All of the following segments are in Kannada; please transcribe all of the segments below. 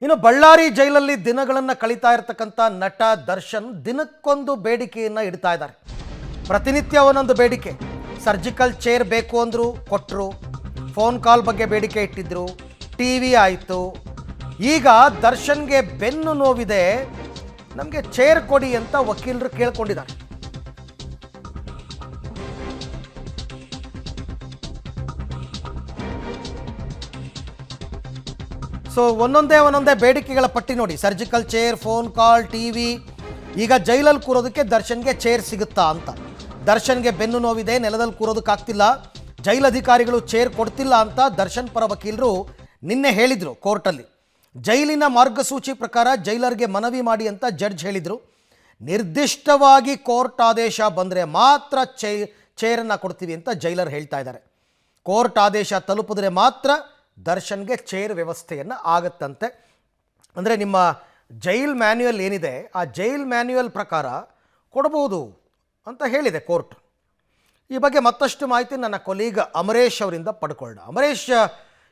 ಇನ್ನು ಬಳ್ಳಾರಿ ಜೈಲಲ್ಲಿ ದಿನಗಳನ್ನು ಕಳೀತಾ ಇರತಕ್ಕಂಥ ನಟ ದರ್ಶನ್ ದಿನಕ್ಕೊಂದು ಬೇಡಿಕೆಯನ್ನು ಇಡ್ತಾ ಇದ್ದಾರೆ. ಪ್ರತಿನಿತ್ಯ ಒಂದೊಂದು ಬೇಡಿಕೆ. ಸರ್ಜಿಕಲ್ ಚೇರ್ ಬೇಕು ಅಂದರು, ಕೊಟ್ಟರು. ಫೋನ್ ಕಾಲ್ ಬಗ್ಗೆ ಬೇಡಿಕೆ ಇಟ್ಟಿದ್ರು, ಟಿವಿ ಆಯಿತು. ಈಗ ದರ್ಶನ್ಗೆ ಬೆನ್ನು ನೋವಿದೆ, ನಮಗೆ ಚೇರ್ ಕೊಡಿ ಅಂತ ವಕೀಲರು ಕೇಳ್ಕೊಂಡಿದ್ದಾರೆ. ಸೊ ಒಂದೊಂದೇ ಬೇಡಿಕೆಗಳ ಪಟ್ಟಿ ನೋಡಿ. Surgical chair, phone call, TV. ಈಗ ಜೈಲಲ್ಲಿ ಕೂರೋದಕ್ಕೆ ದರ್ಶನ್ಗೆ ಚೇರ್ ಸಿಗುತ್ತಾ ಅಂತ. ದರ್ಶನ್ಗೆ ಬೆನ್ನು ನೋವಿದೆ, ನೆಲದಲ್ಲಿ ಕೂರೋದಕ್ಕಾಗ್ತಿಲ್ಲ, ಜೈಲ್ ಅಧಿಕಾರಿಗಳು ಚೇರ್ ಕೊಡ್ತಿಲ್ಲ ಅಂತ ದರ್ಶನ್ ಪರ ವಕೀಲರು ನಿನ್ನೆ ಹೇಳಿದರು ಕೋರ್ಟಲ್ಲಿ. ಜೈಲಿನ ಮಾರ್ಗಸೂಚಿ ಪ್ರಕಾರ ಜೈಲರ್ಗೆ ಮನವಿ ಮಾಡಿ ಅಂತ ಜಡ್ಜ್ ಹೇಳಿದರು. ನಿರ್ದಿಷ್ಟವಾಗಿ ಕೋರ್ಟ್ ಆದೇಶ ಬಂದರೆ ಮಾತ್ರ ಚೇರನ್ನು ಕೊಡ್ತೀವಿ ಅಂತ ಜೈಲರ್ ಹೇಳ್ತಾ ಇದ್ದಾರೆ. ಕೋರ್ಟ್ ಆದೇಶ ತಲುಪಿದ್ರೆ ಮಾತ್ರ ದರ್ಶನ್ಗೆ ಚೇರ್ ವ್ಯವಸ್ಥೆಯನ್ನು ಆಗತ್ತಂತೆ. ಅಂದರೆ ನಿಮ್ಮ ಜೈಲ್ ಮ್ಯಾನ್ಯುಯಲ್ ಏನಿದೆ, ಆ ಜೈಲ್ ಮ್ಯಾನ್ಯುಯಲ್ ಪ್ರಕಾರ ಕೊಡ್ಬೋದು ಅಂತ ಹೇಳಿದೆ ಕೋರ್ಟ್. ಈ ಬಗ್ಗೆ ಮತ್ತಷ್ಟು ಮಾಹಿತಿ ನನ್ನ ಕೊಲೀಗ್ ಅಮರೇಶ್ ಅವರಿಂದ ಪಡ್ಕೊಳ್ಳೋಣ. ಅಮರೇಶ್,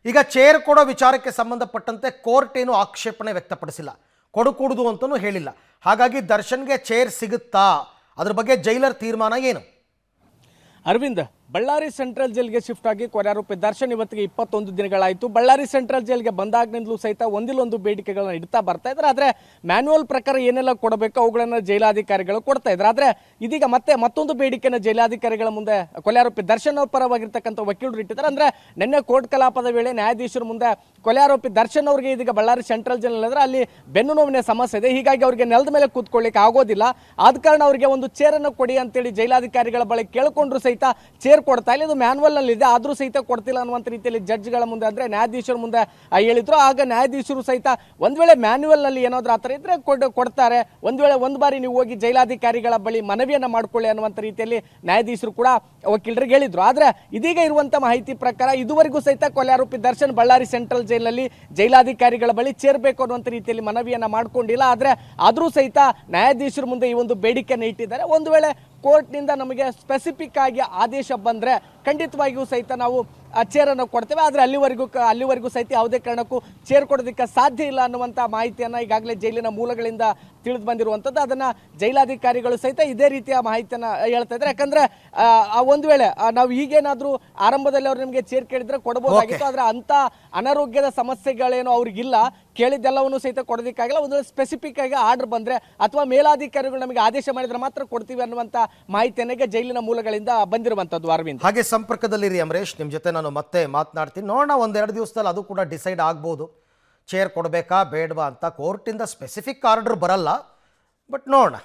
ಈಗ ಚೇರ್ ಕೊಡೋ ವಿಚಾರಕ್ಕೆ ಸಂಬಂಧಪಟ್ಟಂತೆ ಕೋರ್ಟ್ ಏನು ಆಕ್ಷೇಪಣೆ ವ್ಯಕ್ತಪಡಿಸಿಲ್ಲ, ಕೊಡಕೂಡದು ಅಂತಲೂ ಹೇಳಿಲ್ಲ. ಹಾಗಾಗಿ ದರ್ಶನ್ಗೆ ಚೇರ್ ಸಿಗುತ್ತಾ, ಅದ್ರ ಬಗ್ಗೆ ಜೈಲರ್ ತೀರ್ಮಾನ ಏನು? ಅರವಿಂದ್, ಬಳ್ಳಾರಿ ಸೆಂಟ್ರಲ್ ಜೈಲ್ಗೆ ಶಿಫ್ಟ್ ಆಗಿ ಕೊನೆಯಾರೋಪಿ ದರ್ಶನ್ ಇವತ್ತಿಗೆ 21 ದಿನಗಳಾಯಿತು. ಬಳ್ಳಾರಿ ಸೆಂಟ್ರಲ್ ಜೈಲ್ಗೆ ಬಂದಾಗಿನಿಂದಲೂ ಸಹಿತ ಒಂದಿಲ್ಲೊಂದು ಬೇಡಿಕೆಗಳನ್ನ ಇಡ್ತಾ ಬರ್ತಾ ಇದ್ದಾರೆ. ಆದರೆ ಮ್ಯಾನ್ಯುವಲ್ ಪ್ರಕಾರ ಏನೆಲ್ಲ ಕೊಡಬೇಕು ಅವುಗಳನ್ನು ಜೈಲಾಧಿಕಾರಿಗಳು ಕೊಡ್ತಾ ಇದ್ದಾರೆ. ಆದರೆ ಇದೀಗ ಮತ್ತೊಂದು ಬೇಡಿಕೆನ ಜೈಲಾಧಿಕಾರಿಗಳ ಮುಂದೆ ಕೊಲೆಯಾರೋಪಿ ದರ್ಶನ್ ಅವ್ರ ಪರವಾಗಿರ್ತಕ್ಕಂಥ ವಕೀಲರು ಇಟ್ಟಿದ್ದಾರೆ. ಅಂದರೆ ನಿನ್ನೆ ಕೋರ್ಟ್ ಕಲಾಪದ ವೇಳೆ ನ್ಯಾಯಾಧೀಶರ ಮುಂದೆ ಕೊಲೆಯಾರೋಪಿ ದರ್ಶನ್ ಅವರಿಗೆ ಇದೀಗ ಬಳ್ಳಾರಿ ಸೆಂಟ್ರಲ್ ಜೈಲ್ ಅಂದ್ರೆ ಅಲ್ಲಿ ಬೆನ್ನು ನೋವಿನ ಸಮಸ್ಯೆ ಇದೆ, ಹೀಗಾಗಿ ಅವರಿಗೆ ನೆಲದ ಮೇಲೆ ಕೂತ್ಕೊಳ್ಳಿಕ್ಕೆ ಆಗೋದಿಲ್ಲ, ಆದ ಕಾರಣ ಅವರಿಗೆ ಒಂದು ಚೇರನ್ನು ಕೊಡಿ ಅಂತೇಳಿ ಜೈಲಾಧಿಕಾರಿಗಳ ಬಳಿ ಕೇಳಿಕೊಂಡ್ರು ಸಹಿತ ಚೇರ್ ಕೊಡ್ತಾ ಇಲ್ಲ. ಇದು ಮ್ಯಾನ್ಯುವಲ್ ನಲ್ಲಿ ಇದೆ, ಆದ್ರೂ ಸಹಿತ ಕೊಡ್ತಿಲ್ಲ ಅನ್ನುವಂಥ ರೀತಿಯಲ್ಲಿ ಜಡ್ಜ್ಗಳ ಮುಂದೆ ಅಂದ್ರೆ ನ್ಯಾಯಾಧೀಶರ ಮುಂದೆ ಹೇಳಿದ್ರು. ಆಗ ನ್ಯಾಯಾಧೀಶರು ಸಹಿತ ಒಂದ್ ವೇಳೆ ಮ್ಯಾನ್ಯುವಲ್ ನಲ್ಲಿ ಏನಾದ್ರೂ ಆತರ ಇದ್ರೆ ಕೊಡ್ತಾರೆ, ಒಂದ್ ವೇಳೆ ಒಂದ್ ಬಾರಿ ನೀವು ಹೋಗಿ ಜೈಲಾಧಿಕಾರಿಗಳ ಬಳಿ ಮನವಿಯನ್ನ ಮಾಡ್ಕೊಳ್ಳಿ ಅನ್ನುವಂಥ ರೀತಿಯಲ್ಲಿ ನ್ಯಾಯಾಧೀಶರು ಕೂಡ ವಕೀಲರಿಗೆ ಹೇಳಿದ್ರು. ಆದ್ರೆ ಇದೀಗ ಇರುವಂತ ಮಾಹಿತಿ ಪ್ರಕಾರ ಇದುವರೆಗೂ ಸಹಿತ ಕೊಲೆಯಾರೋಪಿ ದರ್ಶನ್ ಬಳ್ಳಾರಿ ಸೆಂಟ್ರಲ್ ಜೈಲಿನಲ್ಲಿ ಜೈಲಾಧಿಕಾರಿಗಳ ಬಳಿ ಚೇರ್ ಬೇಕು ಅನ್ನುವಂಥ ರೀತಿಯಲ್ಲಿ ಮನವಿಯನ್ನ ಮಾಡ್ಕೊಂಡಿಲ್ಲ. ಆದ್ರೆ ಆದ್ರೂ ಸಹಿತ ನ್ಯಾಯಾಧೀಶರ ಮುಂದೆ ಈ ಒಂದು ಬೇಡಿಕೆಯನ್ನು ಇಟ್ಟಿದ್ದಾರೆ. ಒಂದು ವೇಳೆ ಕೋರ್ಟ್ನಿಂದ ನಮಗೆ ಸ್ಪೆಸಿಫಿಕ್ ಆಗಿ ಆದೇಶ ಬಂದರೆ ಖಂಡಿತವಾಗಿಯೂ ಸಹಿತ ನಾವು ಚೇರನ್ನು ಕೊಡ್ತೇವೆ, ಆದರೆ ಅಲ್ಲಿವರೆಗೂ ಸಹಿತ ಯಾವುದೇ ಕಾರಣಕ್ಕೂ ಚೇರ್ ಕೊಡೋದಕ್ಕೆ ಸಾಧ್ಯ ಇಲ್ಲ ಅನ್ನುವಂಥ ಮಾಹಿತಿಯನ್ನು ಈಗಾಗಲೇ ಜೈಲಿನ ಮೂಲಗಳಿಂದ ತಿಳಿದು ಬಂದಿರುವಂಥದ್ದು. ಅದನ್ನು ಜೈಲಾಧಿಕಾರಿಗಳು ಸಹಿತ ಇದೇ ರೀತಿಯ ಮಾಹಿತಿಯನ್ನು ಹೇಳ್ತಾ ಇದ್ದಾರೆ. ಯಾಕಂದರೆ ಒಂದು ವೇಳೆ ನಾವು ಈಗೇನಾದರೂ ಆರಂಭದಲ್ಲಿ ಅವ್ರು ನಿಮಗೆ ಚೇರ್ ಕೇಳಿದ್ರೆ ಕೊಡಬಹುದಾಗಿತ್ತು, ಆದರೆ ಅಂಥ ಅನಾರೋಗ್ಯದ ಸಮಸ್ಯೆಗಳೇನು ಅವ್ರಿಗಿಲ್ಲ, ಕೇಳಿದ್ದೆಲ್ಲವನ್ನು ಸಹಿತ ಕೊಡೋದಕ್ಕಾಗಿಲ್ಲ. ಒಂದು ವೇಳೆ ಸ್ಪೆಸಿಫಿಕ್ ಆಗಿ ಆರ್ಡರ್ ಬಂದರೆ ಅಥವಾ ಮೇಲಾಧಿಕಾರಿಗಳು ನಮಗೆ ಆದೇಶ ಮಾಡಿದ್ರೆ ಮಾತ್ರ ಕೊಡ್ತೀವಿ ಅನ್ನುವಂಥ ಮಾಹಿತಿಯನ್ನ ಜೈಲಿನ ಮೂಲಗಳಿಂದ ಬಂದಿರುವಂಥದ್ದು. ಅರವಿಂದ್, ಹಾಗೆ ಸಂಪರ್ಕದಲ್ಲಿರಿ ಅಮರೇಶ್, ನಿಮ್ಮ ಜೊತೆ ನಾನು ಮತ್ತೆ ಮಾತನಾಡ್ತೀನಿ. ನೋಡೋಣ, ಒಂದೆರಡು ದಿವಸದಲ್ಲಿ ಅದು ಕೂಡ ಡಿಸೈಡ್ ಆಗ್ಬೋದು, ಚೇರ್ ಕೊಡಬೇಕಾ ಬೇಡವಾ ಅಂತ. ಕೋರ್ಟಿಂದ ಸ್ಪೆಸಿಫಿಕ್ ಆರ್ಡರ್ ಬರಲ್ಲ, ಬಟ್ ನೋಡೋಣ.